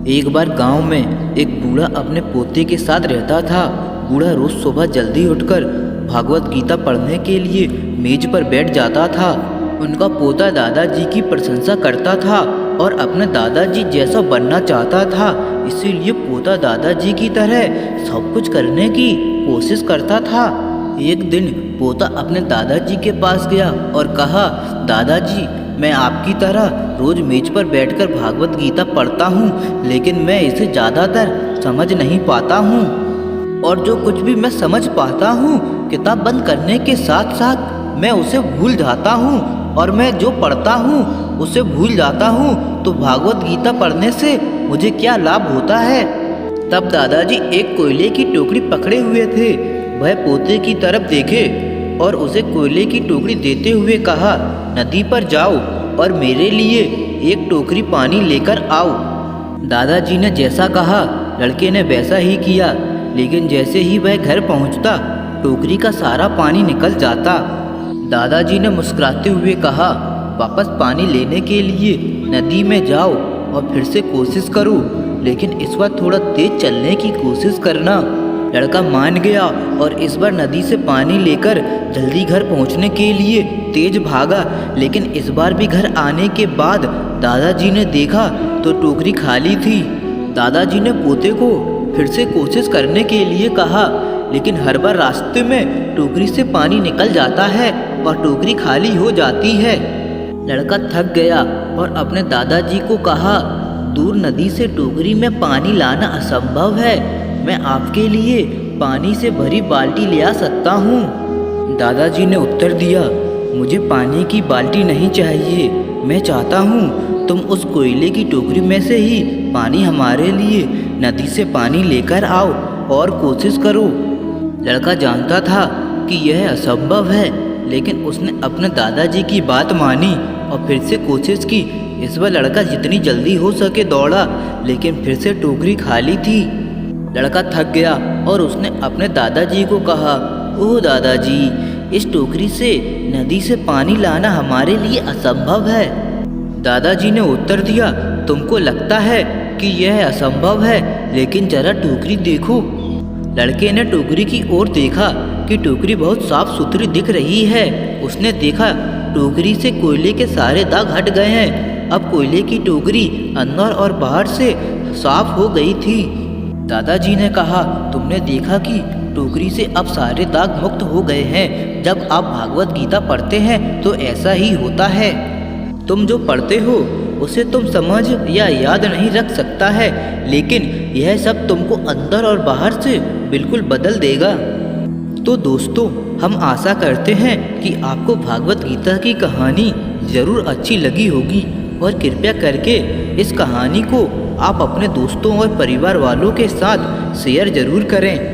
एक बार गांव में एक बूढ़ा अपने पोते के साथ रहता था। बूढ़ा रोज सुबह जल्दी उठकर भागवत गीता पढ़ने के लिए मेज पर बैठ जाता था। उनका पोता दादाजी की प्रशंसा करता था और अपने दादाजी जैसा बनना चाहता था, इसीलिए पोता दादाजी की तरह सब कुछ करने की कोशिश करता था। एक दिन पोता अपने दादाजी के पास गया और कहा, दादाजी, मैं आपकी तरह रोज मेज पर बैठकर भागवत गीता पढ़ता हूँ, लेकिन मैं इसे ज़्यादातर समझ नहीं पाता हूँ और जो कुछ भी मैं समझ पाता हूँ किताब बंद करने के साथ साथ मैं उसे भूल जाता हूँ और मैं जो पढ़ता हूँ उसे भूल जाता हूँ। तो भागवत गीता पढ़ने से मुझे क्या लाभ होता है? तब दादाजी एक कोयले की टोकरी पकड़े हुए थे। वह पोते की तरफ देखे और उसे कोयले की टोकरी देते हुए कहा, नदी पर जाओ और मेरे लिए एक टोकरी पानी लेकर आओ। दादाजी ने जैसा कहा लड़के ने वैसा ही किया, लेकिन जैसे ही वह घर पहुंचता टोकरी का सारा पानी निकल जाता। दादाजी ने मुस्कुराते हुए कहा, वापस पानी लेने के लिए नदी में जाओ और फिर से कोशिश करो, लेकिन इस बार थोड़ा तेज चलने की कोशिश करना। लड़का मान गया और इस बार नदी से पानी लेकर जल्दी घर पहुंचने के लिए तेज भागा, लेकिन इस बार भी घर आने के बाद दादाजी ने देखा तो टोकरी खाली थी। दादाजी ने पोते को फिर से कोशिश करने के लिए कहा, लेकिन हर बार रास्ते में टोकरी से पानी निकल जाता है और टोकरी खाली हो जाती है। लड़का थक गया और अपने दादाजी को कहा, दूर नदी से टोकरी में पानी लाना असंभव है, मैं आपके लिए पानी से भरी बाल्टी ले आ सकता हूँ। दादाजी ने उत्तर दिया, मुझे पानी की बाल्टी नहीं चाहिए, मैं चाहता हूँ तुम उस कोयले की टोकरी में से ही पानी हमारे लिए नदी से पानी लेकर आओ और कोशिश करो। लड़का जानता था कि यह असंभव है, लेकिन उसने अपने दादाजी की बात मानी और फिर से कोशिश की। इस बार लड़का जितनी जल्दी हो सके दौड़ा, लेकिन फिर से टोकरी खाली थी। लड़का थक गया और उसने अपने दादाजी को कहा, ओह दादाजी, इस टोकरी से नदी से पानी लाना हमारे लिए असंभव है। दादाजी ने उत्तर दिया, तुमको लगता है कि यह असंभव है, लेकिन जरा टोकरी देखो। लड़के ने टोकरी की ओर देखा कि टोकरी बहुत साफ सुथरी दिख रही है। उसने देखा टोकरी से कोयले के सारे दाग हट गए हैं। अब कोयले की टोकरी अंदर और बाहर से साफ हो गई थी। दादाजी ने कहा, तुमने देखा कि टोकरी से अब सारे दाग मुक्त हो गए हैं। जब आप भागवत गीता पढ़ते हैं तो ऐसा ही होता है। तुम जो पढ़ते हो उसे तुम समझ या याद नहीं रख सकता है, लेकिन यह सब तुमको अंदर और बाहर से बिल्कुल बदल देगा। तो दोस्तों, हम आशा करते हैं कि आपको भागवत गीता की कहानी ज़रूर अच्छी लगी होगी और कृपया करके इस कहानी को आप अपने दोस्तों और परिवार वालों के साथ शेयर ज़रूर करें।